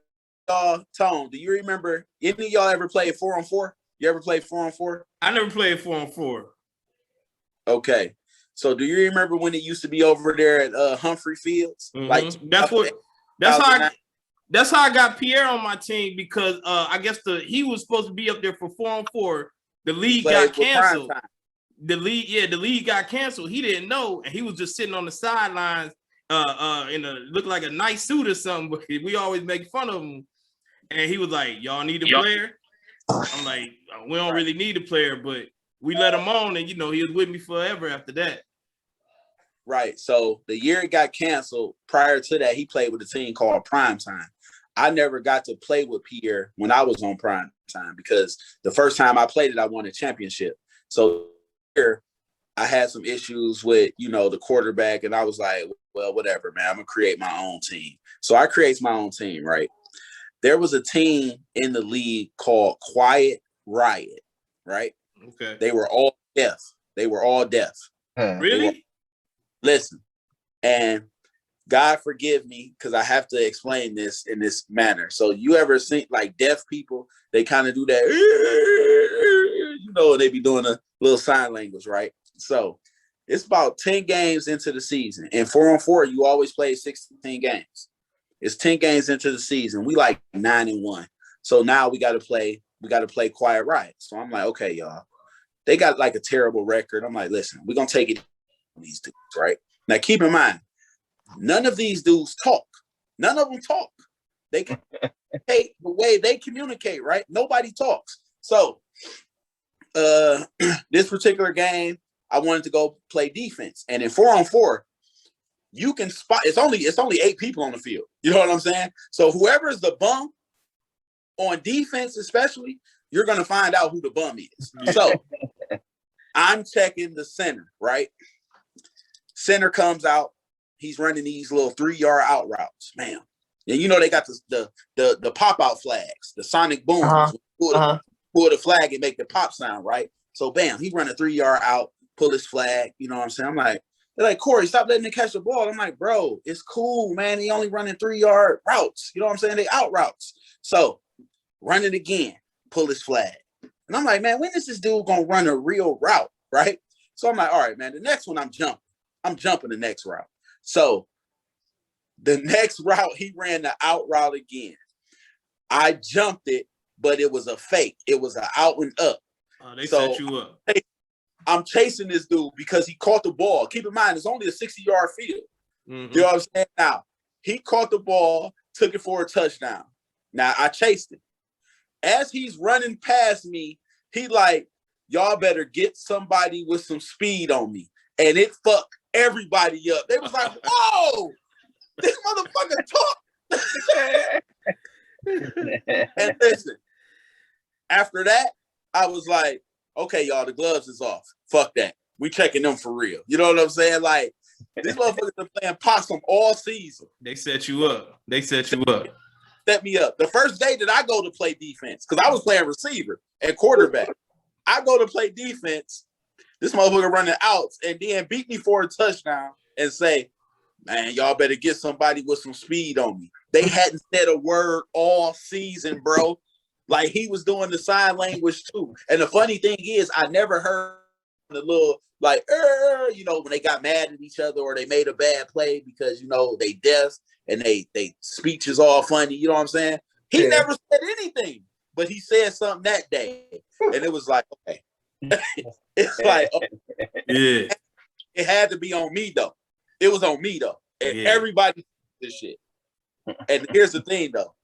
y'all, Tone, do you remember any of y'all ever played 4-on-4? You ever played 4-on-4? I never played 4-on-4. Okay. So, do you remember when it used to be over there at Humphrey Fields? Mm-hmm. Like that's how I got Pierre on my team, because I guess he was supposed to be up there for 4-on-4. The league got canceled. The league got canceled. He didn't know, and he was just sitting on the sidelines in looked like a nice suit or something. But we always make fun of him. And he was like, "Y'all need a player?" I'm like, "We don't really need a player," but we let him on, and he was with me forever after that. Right. So the year it got canceled, prior to that, he played with a team called Primetime. I never got to play with Pierre when I was on Primetime, because the first time I played it, I won a championship. So here I had some issues with, the quarterback, and I was like, well, whatever, man, I'm going to create my own team. So I create my own team, right? There was a team in the league called Quiet Riot, right? Okay. They were all deaf. Really? Listen, and God forgive me, because I have to explain this in this manner. So you ever seen like deaf people? They kind of do that, they be doing a little sign language, right? So it's about 10 games into the season. And 4-on-4, you always play 16 games. It's 10 games into the season. We like 9-1. So now we got to play Quiet Riot. So I'm like, okay, y'all. They got like a terrible record. I'm like, listen, we're going to take it on these dudes, right? Now keep in mind, none of these dudes talk. None of them talk. They communicate the way they communicate, right? Nobody talks. So this particular game, I wanted to go play defense. And in 4-on-4, you can spot, it's only 8 people on the field. You know what I'm saying? So whoever's the bum on defense, especially, you're going to find out who the bum is. So I'm checking the center, right? Center comes out. He's running these little 3-yard out routes, man. And they got the pop-out flags, the sonic booms. Pull the flag and make the pop sound, right? So bam, he run a 3-yard out, pull his flag. You know what I'm saying? I'm like, they're like, Corey, stop letting him catch the ball. I'm like, bro, it's cool, man. He only running 3-yard routes. You know what I'm saying? They out routes. So run it again, pull his flag. And I'm like, man, when is this dude gonna run a real route, right? So I'm like, all right, man, the next one I'm jumping the next route. So the next route, he ran the out route again. I jumped it, but it was a fake. It was an out and up. Oh, they set you up. I'm chasing this dude because he caught the ball. Keep in mind, it's only a 60-yard field. Mm-hmm. You know what I'm saying? Now, he caught the ball, took it for a touchdown. Now, I chased him. As he's running past me, he like, y'all better get somebody with some speed on me. And it fucked everybody up. They was like, whoa, this motherfucker talk. And listen, after that, I was like, okay, y'all, the gloves is off. Fuck that. We checking them for real. You know what I'm saying? Like, these motherfuckers been playing possum all season. They set you up. Set me up. The first day that I go to play defense, because I was playing receiver and quarterback. I go to play defense. This motherfucker running outs and then beat me for a touchdown and say, man, y'all better get somebody with some speed on me. They hadn't said a word all season, bro. Like, he was doing the sign language too. And the funny thing is, I never heard the little, like, when they got mad at each other or they made a bad play because, they deaf and they speech is all funny. You know what I'm saying? He never said anything. but he said something that day, and it was like, okay, it's like, okay. Yeah, It had to be on me though. It was on me though, and everybody this shit. And here's the thing though,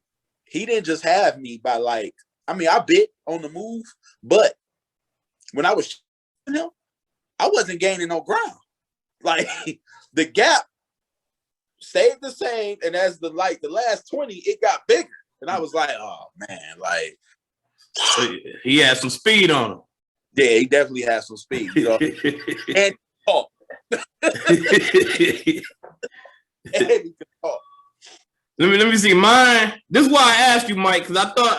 he didn't just have me by like, I mean, I bit on the move, but when I was him, I wasn't gaining no ground. Like the gap stayed the same, and as the last 20, it got bigger, and I was like, oh man, like he had some speed on him. Yeah, he definitely has some speed, you know. And talk. Let me see mine. This is why I asked you, Mike, because I thought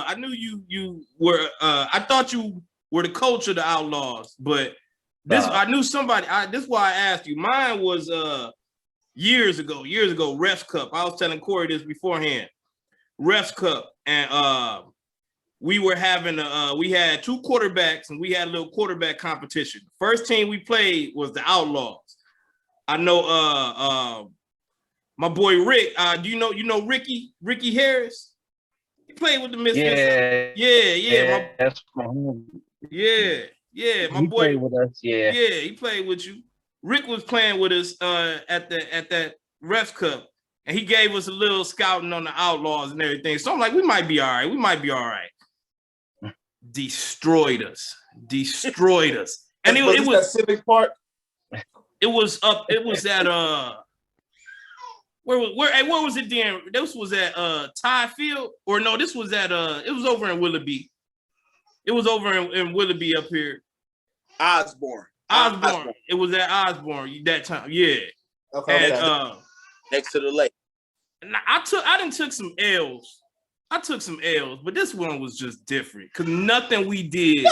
I knew you were I thought you were the coach of the Outlaws, but this I knew somebody. This is why I asked you. Mine was years ago, Refs Cup. I was telling Corey this beforehand. Refs Cup, and we were having we had 2 quarterbacks, and we had a little quarterback competition. First team we played was the Outlaws. I know my boy Rick. Do you know Ricky Harris? He played with the Misfits. Yeah. That's my home. Yeah. My he boy played with us. Yeah, he played with you. Rick was playing with us at that Refs Cup, and he gave us a little scouting on the Outlaws and everything. So I'm like, we might be all right. Destroyed us. And it was that Civic Park. It was at where was it then? This was at Ty Field, or no, this was at it was over in Willoughby. It was over in Willoughby up here. Osborne. It was at Osborne that time. Yeah. Okay. And next to the lake. And I done took some L's. But this one was just different because nothing we did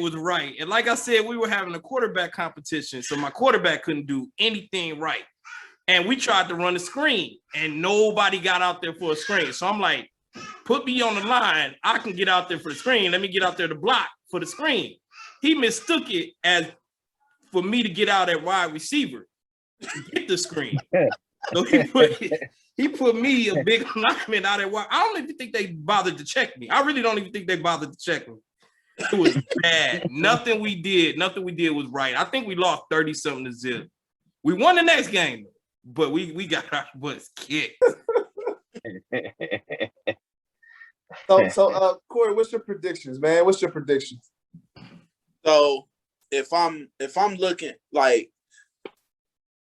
was right. And like I said, we were having a quarterback competition, so my quarterback couldn't do anything right. And we tried to run a screen, and nobody got out there for a screen. So I'm like, put me on the line. I can get out there for the screen. Let me get out there to block for the screen. He mistook it as for me to get out at wide receiver to get the screen. So he put me a big lineman out at wide. I don't even think they bothered to check me. I really don't even think they bothered to check me. It was bad. Nothing we did was right. I think we lost 30-something to 0. We won the next game, but we got our butts kicked. So Corey, what's your predictions, man? What's your predictions? So if I'm looking like,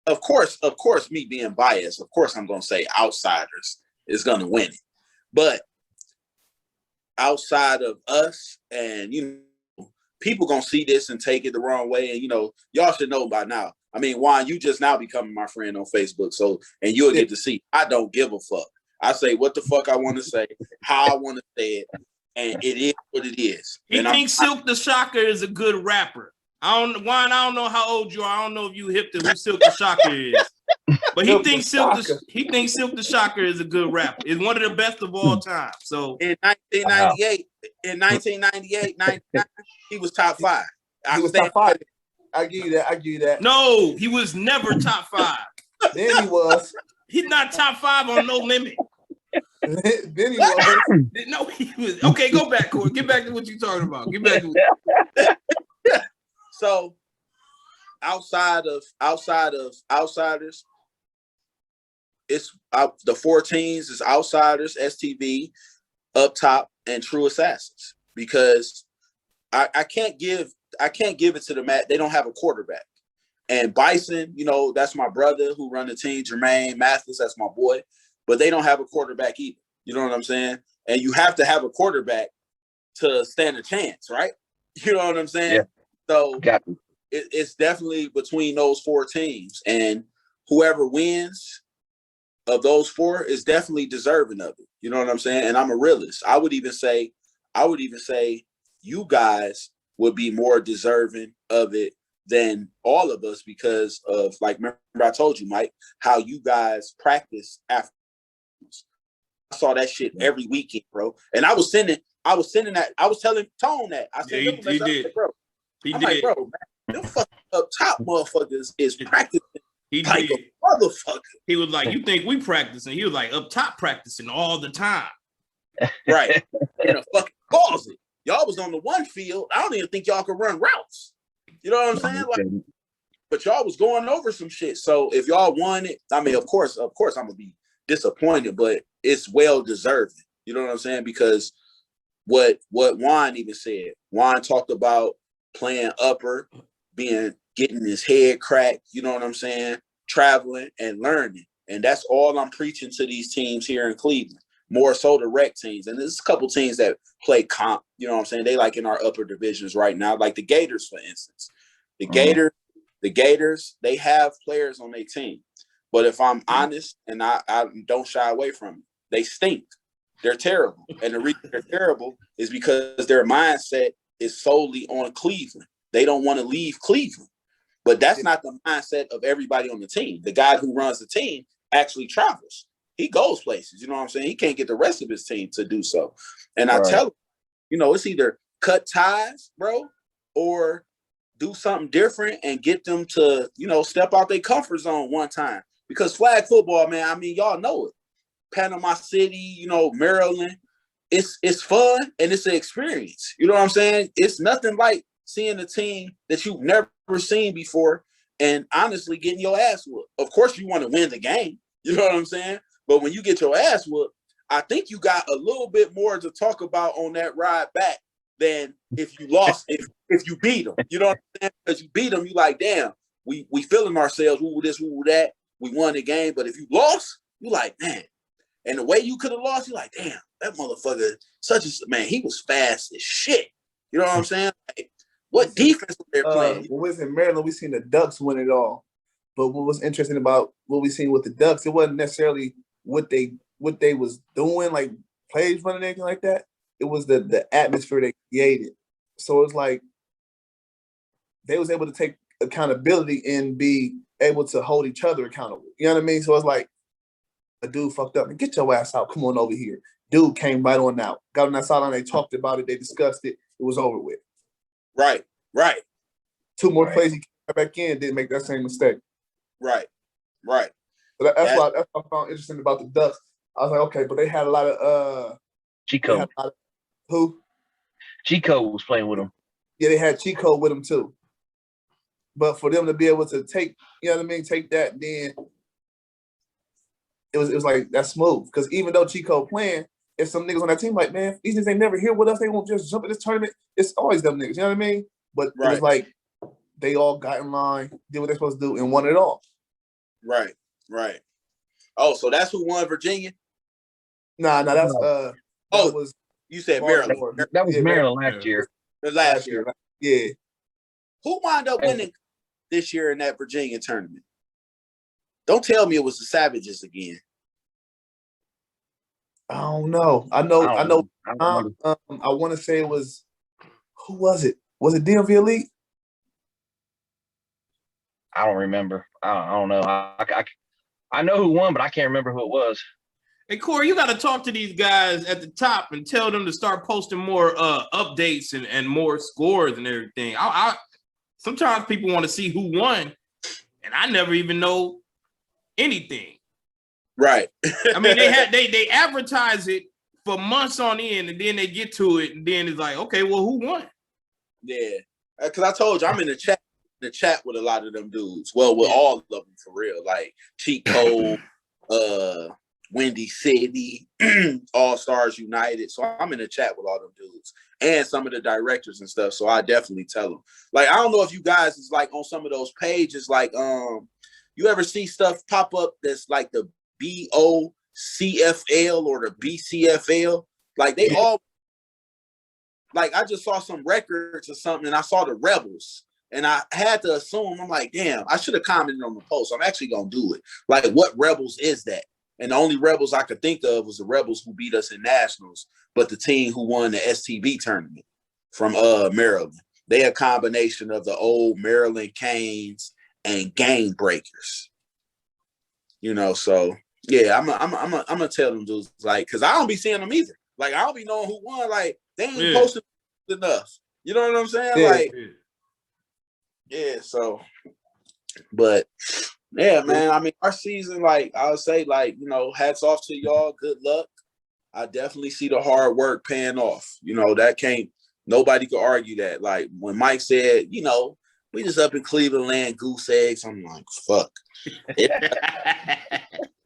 of course, me being biased, of course I'm gonna say Outsiders is gonna win it. But outside of us, and people gonna see this and take it the wrong way, and y'all should know by now. I mean, Juan, you just now becoming my friend on Facebook, and you'll get to see. I don't give a fuck. I say what the fuck I want to say, how I want to say it, and it is what it is. He thinks Silk the Shocker is a good rapper. Juan, I don't know how old you are. I don't know if you hip to who Silk the Shocker is. But he thinks Silk the Shocker is a good rapper. It's one of the best of all time. So in 1998, 99, he was top 5. He was top 5. I give you that. No, he was never top 5. Then he was. He's not top 5 on No Limit. Then he was. No, he was. Okay, go back, Corey. Get back to what you're talking about. Get back to So outside of Outsiders, it's the 4 teams is Outsiders, STV, Uptop, and True Assassins, because I can't give it to them. They don't have a quarterback. And Bison, that's my brother who run the team. Jermaine Mathis, that's my boy. But they don't have a quarterback either. You know what I'm saying? And you have to have a quarterback to stand a chance, right? You know what I'm saying? Yeah. So it's definitely between those 4 teams. And whoever wins of those 4 is definitely deserving of it. You know what I'm saying? And I'm a realist. I would even say you guys would be more deserving of it than all of us, because of, like, remember I told you, Mike, how you guys practice after. I saw that shit every weekend, bro. And I was sending that. I was telling Tone that. I said, he did. Bro. I'm like, bro, man, them fucking up top motherfuckers is practicing He like did. a motherfucker. He was like, "You think we practicing?" He was like, "Up top practicing all the time." Right. In a fucking closet. Y'all was on the one field. I don't even think y'all could run routes. You know what I'm saying? Like, but y'all was going over some shit. So if y'all won it, I mean, of course, I'm gonna be disappointed, but it's well deserved. You know what I'm saying? Because what Juan even said, Juan talked about playing upper, getting his head cracked, you know what I'm saying? Traveling and learning. And that's all I'm preaching to these teams here in Cleveland. More so the rec teams. And there's a couple teams that play comp, you know what I'm saying? They like in our upper divisions right now, like the Gators, for instance. The Gators, they have players on their team. But if I'm honest, and I don't shy away from it, they stink. They're terrible. And the reason they're terrible is because their mindset is solely on Cleveland. They don't want to leave Cleveland. But that's not the mindset of everybody on the team. The guy who runs the team actually travels. He goes places, you know what I'm saying? He can't get the rest of his team to do so. And I tell him, you know, it's either cut ties, bro, or do something different and get them to, you know, step out their comfort zone one time. Because flag football, man, I mean, y'all know it. Panama City, you know, Maryland, it's fun and it's an experience. You know what I'm saying? It's nothing like seeing a team that you've never seen before and honestly getting your ass whooped. Of course, you want to win the game. You know what I'm saying? But when you get your ass whooped, I think you got a little bit more to talk about on that ride back than if you lost, if you beat them. You know what I'm saying? Because you beat them, you like, damn, we feeling ourselves, who this, who that, we won the game. But if you lost, you like, man. And the way you could have lost, you're like, damn, that motherfucker, man, he was fast as shit. You know what I'm saying? Like, what defense were they playing? When we was in Maryland, we seen the Ducks win it all. But what was interesting about what we seen with the Ducks, it wasn't necessarily what they was doing, like plays running, anything like that. It was the atmosphere they created. So it's like they was able to take accountability and be able to hold each other accountable. You know what I mean? So it's like a dude fucked up and get your ass out. Come on over here. Dude came right on out. Got on that sideline. They talked about it. They discussed it. It was over with. Right. Two more plays, he came back in, didn't make that same mistake. Right. So that's what I found interesting about the Ducks. I was like, okay, but they had a lot of Chico. Who? Chico was playing with them. Yeah, they had Chico with them too. But for them to be able to take, you know what I mean, take that, then it was like that's smooth. Because even though Chico playing, if some niggas on that team like, man, these niggas ain't never here with us, they won't just jump in this tournament. It's always them niggas, you know what I mean? But it was like they all got in line, did what they're supposed to do, and won it all. Right. Oh, so that's who won Virginia? Nah, that's that was you said Maryland. That was Maryland last year. Last year. Yeah. Who wound up winning this year in that Virginia tournament? Don't tell me it was the Savages again. I don't know. I know. I want to say it was. Who was it? Was it DMV Elite? I don't remember. I don't know. I know who won, but I can't remember who it was. Hey, Corey, you got to talk to these guys at the top and tell them to start posting more updates and more scores and everything. I sometimes people want to see who won, and I never even know anything. Right. I mean, they advertise it for months on end, and then they get to it, and then it's like, okay, well, who won? Yeah, because I told you I'm in the chat with a lot of them dudes. Well, with all of them for real, like Cheat Code, Windy City, All Stars United. So I'm in the chat with all them dudes and some of the directors and stuff. So I definitely tell them. Like, I don't know if you guys is like on some of those pages, like you ever see stuff pop up that's like the BOCFL or the BCFL? Like they all, like I just saw some records or something and I saw the Rebels and I had to assume, I'm like, damn, I should have commented on the post. I'm actually going to do it. Like, what Rebels is that? And the only Rebels I could think of was the Rebels who beat us in Nationals, but the team who won the STB tournament from Maryland. They a combination of the old Maryland Canes and Game Breakers. You know, so yeah, I'm gonna tell them dudes, like, cause I don't be seeing them either. Like, I don't be knowing who won. Like, they ain't posted enough. You know what I'm saying? Yeah. Like, yeah. So, but Yeah, man. I mean, our season, like I would say, like, you know, hats off to y'all. Good luck. I definitely see the hard work paying off. You know, that can't nobody could argue that. Like when Mike said, you know, we just up in Cleveland land goose eggs. I'm like, fuck.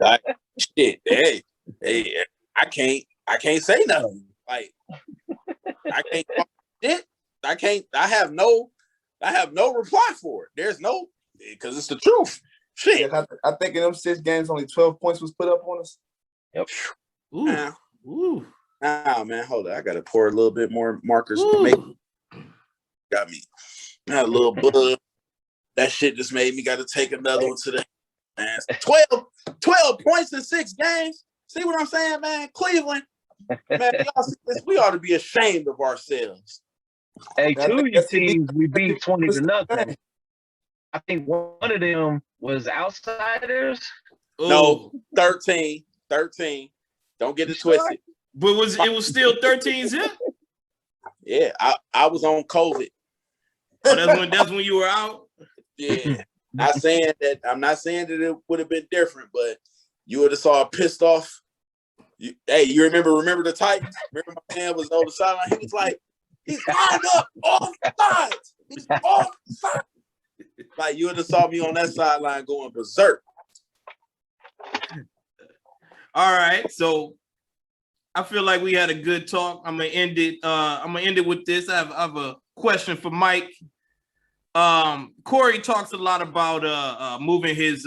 Like, shit. Hey, I can't say nothing. Like I can't talk shit. I have no reply for it. There's no because it's the truth. Shit. Yeah, I think in them 6 games, only 12 points was put up on us. Yep. Ooh. Ooh. Nah, man, hold on. I gotta pour a little bit more markers. Got me. Got a little bug. That shit just made me gotta take another one to the man. 12 points in 6 games. See what I'm saying, man? Cleveland. Man, y'all see this? We ought to be ashamed of ourselves. Hey, 2 of your teams we beat 20-0. I think one of them was outsiders. No, 13. Don't get it twisted. But it was still 13-0? Yeah, I was on COVID. Oh, that's when you were out? Yeah. I'm not saying that it would have been different, but you would have saw a pissed off. You remember the Titans? Remember my man was on the sideline? He was like, he's lined up off sides. He's off sides. Like you would have saw me on that sideline going berserk. All right, so I feel like we had a good talk. I'm gonna end it with this. I have a question for Mike. Corey talks a lot about moving his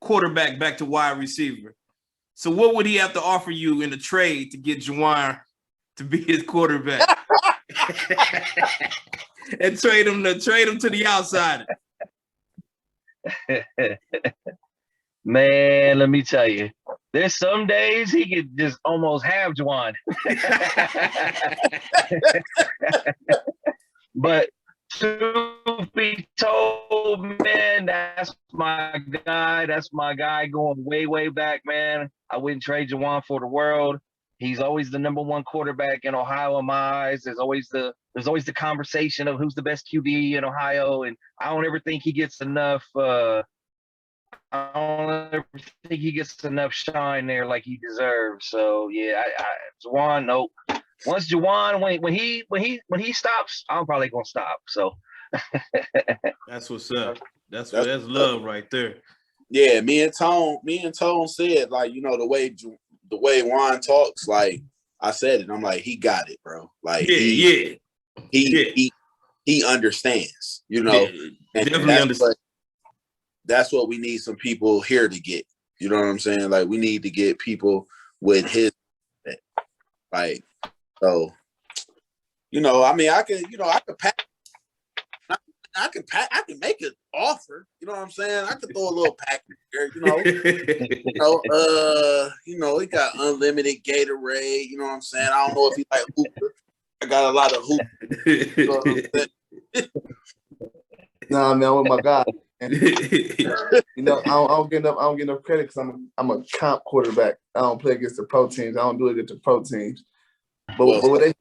quarterback back to wide receiver. So what would he have to offer you in a trade to get Jejuan to be his quarterback? And trade him to the outsider. Man, let me tell you, there's some days he could just almost have Jejuan. But truth be told, man, that's my guy. That's my guy going way, way back, man. I wouldn't trade Jejuan for the world. He's always the #1 quarterback in Ohio in my eyes. There's always the conversation of who's the best QB in Ohio, and I don't ever think he gets enough. I don't ever think he gets enough shine there like he deserves. So yeah, Jejuan, nope. Once Jejuan, when he stops, I'm probably gonna stop. So that's what's up. That's love right there. Yeah, me and Tone said, like, you know, the way Juan talks, like I said it, I'm like, he got it, bro. Like he understands, you know. Yeah, and definitely understands. That's what we need some people here to get. You know what I'm saying? Like we need to get people with his like so. You know, I mean, I can make an offer. You know what I'm saying? I could throw a little package there. He got unlimited Gatorade. You know what I'm saying? I don't know if he like Hooper. I got a lot of Hooper. You know what I'm saying? Nah, man, with my guy. You know, I don't get enough credit because I'm a comp quarterback. I don't play against the pro teams. I don't do it against the pro teams. But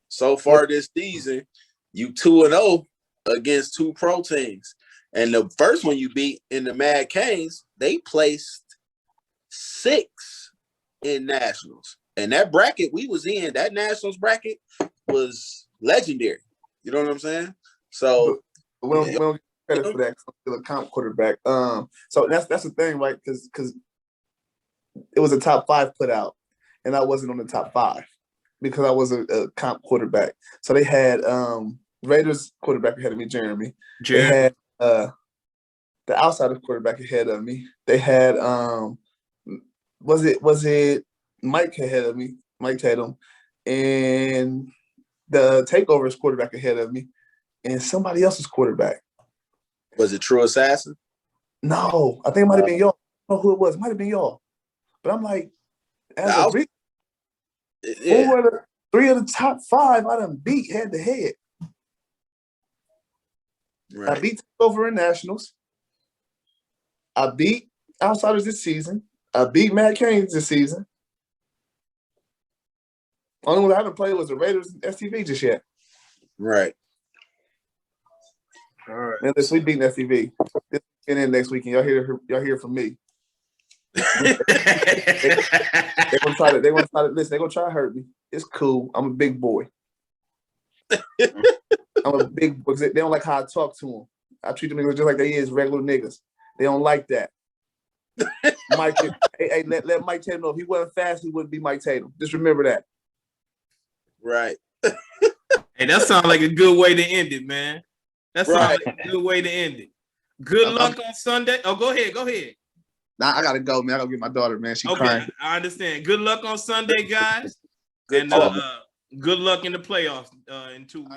so far this season, you 2-0 against 2 pro teams. And the first one you beat in the Mad Canes, they placed 6 in Nationals. And that bracket we was in, that Nationals bracket was legendary. You know what I'm saying? So we don't get credit for that. I'm still a comp quarterback. So that's the thing, right? Because it was a top 5 put out, and I wasn't on the top 5 because I was a comp quarterback. So they had Raiders quarterback ahead of me, Jeremy. They had the Outsiders quarterback ahead of me. They had was it Mike ahead of me, Mike Tatum, and the Takeovers quarterback ahead of me, and somebody else's quarterback. Was it True Assassin? No, I think it might have been y'all. I don't know who it was. It might have been y'all. But I'm like, three of the top 5 I done beat head to head. Right. I beat Takeover in Nationals. I beat Outsiders this season. I beat Mad Canes this season. Only one I haven't played was the Raiders and STV just yet. Right. All right. Man, we beat STV. And then next weekend, y'all hear from me. They gonna try to listen. They gonna try to hurt me. It's cool. I'm a big boy. I'm a big boy. They don't like how I talk to them. I treat them niggas just like they is regular niggas. They don't like that. Mike, hey, let Mike Tatum know if he wasn't fast, he wouldn't be Mike Tatum. Just remember that. Right. Hey, that sounds like a good way to end it, man. That sounds like a good way to end it. Good luck on Sunday. Oh, go ahead. Nah, I gotta go, man. I gotta get my daughter, man. She crying. I understand. Good luck on Sunday, guys. Good and talk. good luck in the playoffs in 2 weeks.